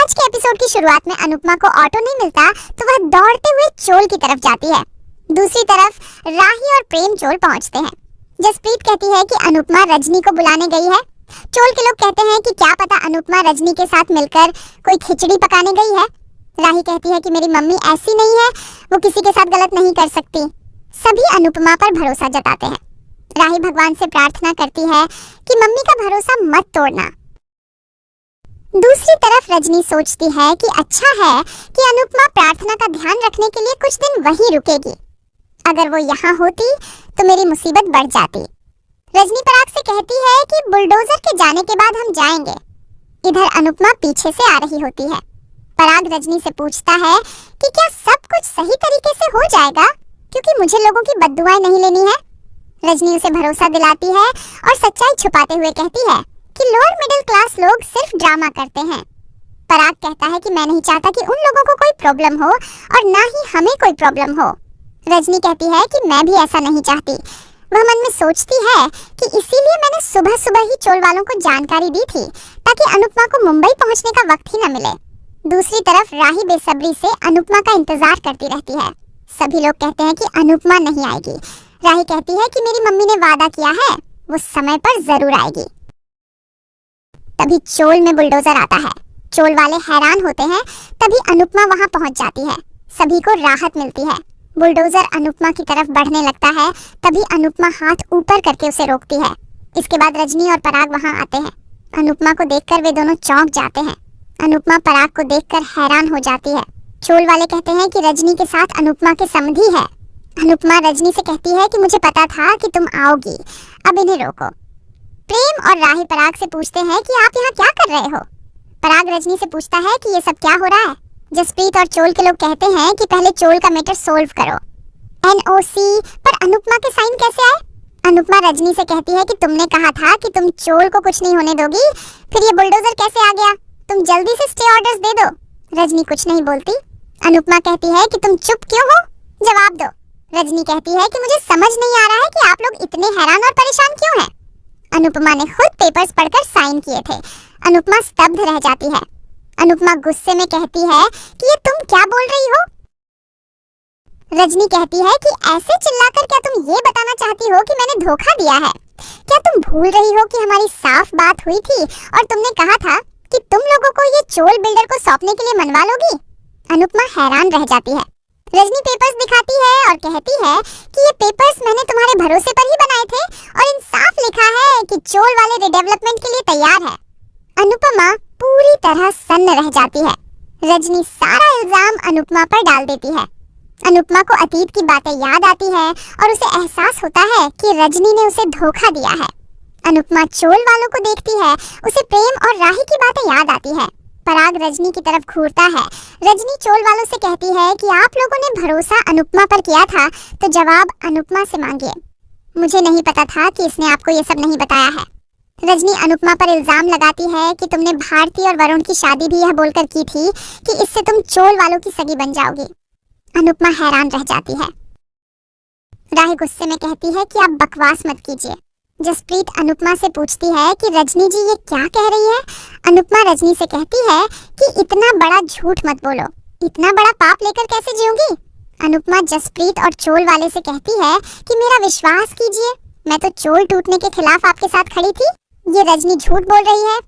आज के एपिसोड की शुरुआत में अनुपमा को ऑटो नहीं मिलता तो वह दौड़ते हुए चोल की तरफ जाती है। दूसरी तरफ राही और प्रेम चोल पहुंचते हैं। जसप्रीत कहती है कि अनुपमा रजनी को बुलाने गई है। चोल के लोग कहते हैं कि क्या पता अनुपमा रजनी के साथ मिलकर कोई खिचड़ी पकाने गई है। राही कहती है कि मेरी मम्मी ऐसी नहीं है, वो किसी के साथ गलत नहीं कर सकती। सभी अनुपमा पर भरोसा जताते हैं। राही भगवान से प्रार्थना करती है कि मम्मी का भरोसा मत तोड़ना। दूसरी तरफ रजनी सोचती है कि अच्छा है कि अनुपमा प्रार्थना का ध्यान रखने के लिए कुछ दिन वहीं रुकेगी। अगर वो यहाँ होती तो मेरी मुसीबत बढ़ जाती। रजनी पराग से कहती है कि बुलडोजर के जाने के बाद हम जाएंगे। इधर अनुपमा पीछे से आ रही होती है। पराग रजनी से पूछता है कि क्या सब कुछ सही तरीके से हो जाएगा, क्योंकि मुझे लोगों की बद्दुआएं नहीं लेनी है। रजनी उसे भरोसा दिलाती है और सच्चाई छुपाते हुए कहती है कि लोअर मिडिल क्लास लोग सिर्फ ड्रामा करते हैं। पराग कहता है कि मैं नहीं चाहता कि उन लोगों को कोई प्रॉब्लम हो और ना ही हमें कोई प्रॉब्लम हो। रजनी कहती है कि मैं भी ऐसा नहीं चाहती। वह मन में सोचती है कि इसीलिए मैंने सुबह सुबह ही चोल वालों को जानकारी दी थी ताकि अनुपमा को मुंबई पहुंचने का वक्त ही न मिले। दूसरी तरफ राही बेसब्री से अनुपमा का इंतजार करती रहती है। सभी लोग कहते हैं कि अनुपमा नहीं आएगी। राही कहती है कि मेरी मम्मी ने वादा किया है, वो समय पर जरूर आएगी। तभी चोल में बुलडोजर आता है। चोल वाले हैरान होते हैं। तभी अनुपमा वहां पहुंच जाती है। सभी को राहत मिलती है। बुलडोजर अनुपमा की तरफ बढ़ने लगता है। तभी अनुपमा हाथ ऊपर करके उसे रोकती है। इसके बाद रजनी और पराग वहां आते हैं। अनुपमा को देखकर वे दोनों चौंक जाते हैं। अनुपमा पराग को देखकर हैरान हो जाती है। चोल वाले कहते हैं कि रजनी के साथ अनुपमा के समधी है। अनुपमा रजनी से कहती है कि मुझे पता था कि तुम आओगी, अब इन्हें रोको। प्रेम और राही पराग से पूछते हैं कि आप यहाँ क्या कर रहे हो। पराग रजनी से पूछता है कि ये सब क्या हो रहा है। जसप्रीत और चोल के लोग कहते हैं कि पहले चोल का मैटर सोल्व करो। NOC पर अनुपमा के साइन कैसे आए। अनुपमा रजनी से कहती है कि तुमने कहा था कि तुम चोल को कुछ नहीं होने दोगी, फिर ये बुलडोजर कैसे आ गया। तुम जल्दी से स्टे ऑर्डर्स दे दो। रजनी कुछ नहीं बोलती। अनुपमा कहती है कि तुम चुप क्यों हो, जवाब दो। रजनी कहती है कि मुझे समझ नहीं आ रहा है कि आप लोग इतने हैरान और परेशान क्यों हैं। अनुपमा ने खुद पेपर्स पढ़कर साइन किए थे। अनुपमा स्तब्ध रह जाती है। अनुपमा गुस्से में कहती है कि ये तुम क्या बोल रही हो। रजनी कहती है कि ऐसे चिल्लाकर क्या तुम ये बताना चाहती हो कि मैंने धोखा दिया है। क्या तुम भूल रही हो कि हमारी साफ बात हुई थी और तुमने कहा था कि तुम लोगों को ये चोल बिल्डर को सौंपने के लिए मनवा लोगी। अनुपमा हैरान रह जाती है। रजनी पेपर्स दिखाती है और कहती है कि ये पेपर्स मैंने तुम्हारे भरोसे पर ही बनाए थे और इन साफ लिखा है कि चोल वाले रिडेवलपमेंट के लिए तैयार है। अनुपमा पूरी तरह सन्न रह जाती है। रजनी सारा इल्जाम अनुपमा पर डाल देती है। अनुपमा को अतीत की बातें याद आती है और उसे एहसास होता है कि रजनी ने उसे धोखा दिया है। अनुपमा चोल वालों को देखती है। उसे प्रेम और राही की बातें याद आती है। पराग रजनी की तरफ घूरता है। रजनी चोल वालों से कहती है कि आप लोगों ने भरोसा अनुपमा पर किया था तो जवाब अनुपमा से मांगिए। मुझे नहीं पता था कि इसने आपको ये सब नहीं बताया है। रजनी अनुपमा पर इल्जाम लगाती है कि तुमने भारती और वरुण की शादी भी यह बोलकर की थी कि इससे तुम चोल वालों की सगी बन जाओगी। अनुपमा हैरान रह जाती है। राही गुस्से में कहती है कि आप बकवास मत कीजिए। जसप्रीत अनुपमा से पूछती है कि रजनी जी ये क्या कह रही है। अनुपमा रजनी से कहती है कि इतना बड़ा झूठ मत बोलो, इतना बड़ा पाप लेकर कैसे जीऊंगी। अनुपमा जसप्रीत और चोल वाले से कहती है कि मेरा विश्वास कीजिए, मैं तो चोल टूटने के खिलाफ आपके साथ खड़ी थी। ये रजनी झूठ बोल रही है,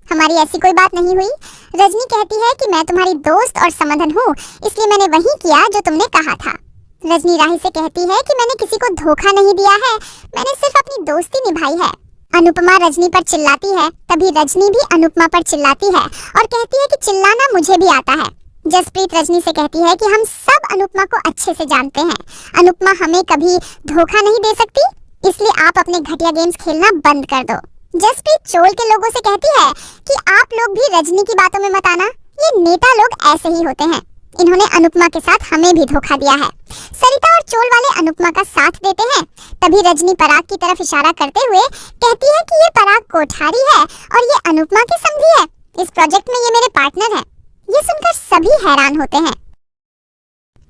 हमारी ऐसी कोई बात नहीं हुई। रजनी कहती है कि मैं तुम्हारी दोस्त और समधन हूँ, इसलिए मैंने वही किया जो तुमने कहा था। रजनी राही से कहती है कि मैंने किसी को धोखा नहीं दिया है, मैंने सिर्फ अपनी दोस्ती निभाई है। अनुपमा रजनी पर चिल्लाती है। तभी रजनी भी अनुपमा पर चिल्लाती है और कहती है कि चिल्लाना मुझे भी आता है। जसप्रीत रजनी से कहती है कि हम सब अनुपमा को अच्छे से जानते हैं। अनुपमा हमें कभी धोखा नहीं दे सकती, इसलिए आप अपने घटिया गेम्स खेलना बंद कर दो। जसप्रीत चोल के लोगों से कहती है कि आप लोग भी रजनी की बातों में मत आना, ये नेता लोग ऐसे ही होते हैं। इन्होंने अनुपमा के साथ हमें भी धोखा दिया है। सरिता और चोल वाले अनुपमा का साथ देते हैं। तभी रजनी पराग की तरफ इशारा करते हुए कहती है कि ये पराग कोठारी है और ये अनुपमा के समधी है। इस प्रोजेक्ट में ये मेरे पार्टनर हैं। ये सुनकर सभी हैरान होते हैं।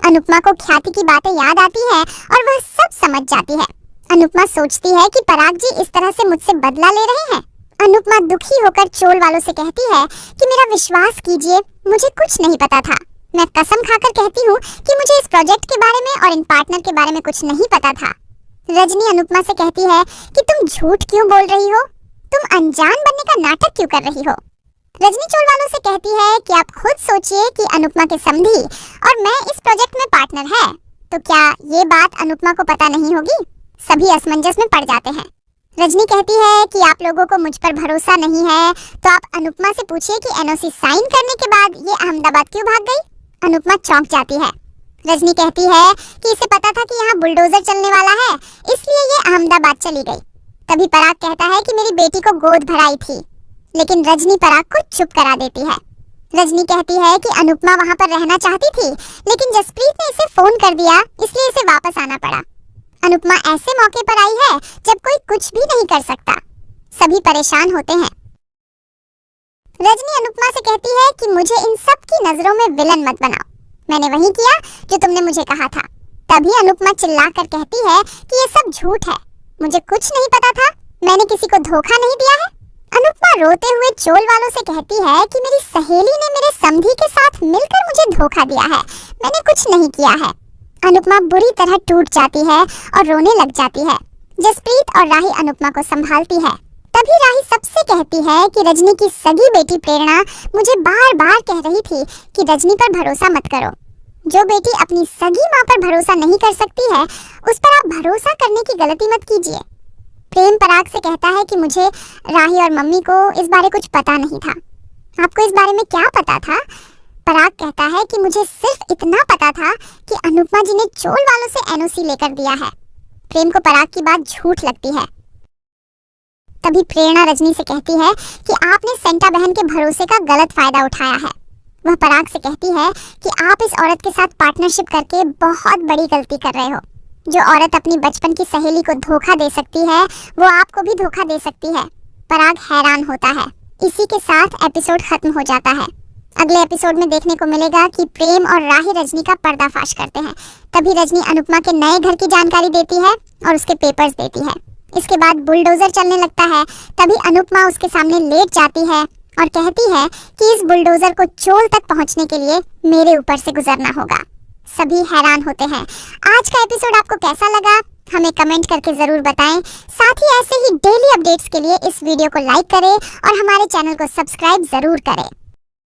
अनुपमा को ख्याति की बातें याद आती है और वह सब समझ जाती है। अनुपमा सोचती है कि पराग जी इस तरह से मुझसे बदला ले रहे हैं। अनुपमा दुखी होकर चोल वालों से कहती है कि मेरा विश्वास कीजिए, मुझे कुछ नहीं पता था। मैं कसम खाकर कहती हूँ कि मुझे इस प्रोजेक्ट के बारे में और इन पार्टनर के बारे में कुछ नहीं पता था। रजनी अनुपमा से कहती है कि तुम झूठ क्यों बोल रही हो, तुम अनजान बनने का नाटक क्यों कर रही हो। रजनी चोल वालों से कहती है कि आप खुद सोचिए कि अनुपमा के समधी और मैं इस प्रोजेक्ट में पार्टनर है, तो क्या ये बात अनुपमा को पता नहीं होगी। सभी असमंजस में पड़ जाते हैं। रजनी कहती है कि आप लोगों को मुझ पर भरोसा नहीं है, तो आप अनुपमा से पूछिए कि एनओसी साइन करने के बाद ये अहमदाबाद क्यों भाग गई। अनुपमा चौंक जाती है। रजनी कहती है कि इसे पता था कि यहाँ बुलडोजर चलने वाला है, इसलिए ये अहमदाबाद चली गई। तभी पराग कहता है कि मेरी बेटी को गोद भराई थी, लेकिन रजनी पराग को चुप करा देती है। रजनी कहती है कि अनुपमा वहाँ पर रहना चाहती थी, लेकिन जसप्रीत ने इसे फोन कर दिया, इसलिए इसे वापस आना पड़ा। अनुपमा ऐसे मौके पर आई है जब कोई कुछ भी नहीं कर सकता। सभी परेशान होते हैं। रजनी अनुपमा से कहती है कि मुझे इन सब की नजरों में विलन मत बनाओ, मैंने वही किया जो तुमने मुझे कहा था। तभी अनुपमा चिल्लाकर कहती है कि ये सब झूठ है, मुझे कुछ नहीं पता था, मैंने किसी को धोखा नहीं दिया है। अनुपमा रोते हुए चोल वालों से कहती है कि मेरी सहेली ने मेरे समधी के साथ मिलकर मुझे धोखा दिया है, मैंने कुछ नहीं किया है। अनुपमा बुरी तरह टूट जाती है और रोने लग जाती है। जसप्रीत और राही अनुपमा को संभालती है। तभी राही सबसे कहती है कि रजनी की सगी बेटी प्रेरणा मुझे बार बार कह रही थी कि रजनी पर भरोसा मत करो। जो बेटी अपनी सगी माँ पर भरोसा नहीं कर सकती है, उस पर आप भरोसा करने की गलती मत कीजिए। प्रेम पराग से कहता है कि मुझे राही और मम्मी को इस बारे कुछ पता नहीं था। आपको इस बारे में क्या पता था? पराग कहता है कि मुझे सिर्फ इतना पता था कि अनुपमा जी ने चोल वालों से एनओसी लेकर दिया है। प्रेम को पराग की बात झूठ लगती है। तभी प्रेरणा रजनी से कहती है कि आपने सेंटा बहन के भरोसे का गलत फायदा उठाया है। वह पराग से कहती है कि आप इस औरत के साथ पार्टनरशिप करके बहुत बड़ी गलती कर रहे हो। जो औरत अपनी बचपन की सहेली को धोखा दे सकती है, वो आपको भी धोखा दे सकती है। पराग हैरान होता है। इसी के साथ एपिसोड खत्म हो जाता है। अगले एपिसोड में देखने को मिलेगा कि प्रेम और राही रजनी का पर्दाफाश करते हैं। तभी रजनी अनुपमा के नए घर की जानकारी देती है और उसके पेपर्स देती है। इसके बाद बुलडोजर चलने लगता है। तभी अनुपमा उसके सामने लेट जाती है और कहती है कि इस बुलडोजर को चोल तक पहुंचने के लिए मेरे ऊपर से गुजरना होगा। सभी हैरान होते हैं। आज का एपिसोड आपको कैसा लगा, हमें कमेंट करके जरूर बताएं। साथ ही ऐसे ही डेली अपडेट्स के लिए इस वीडियो को लाइक करें और हमारे चैनल को सब्सक्राइब जरूर करें।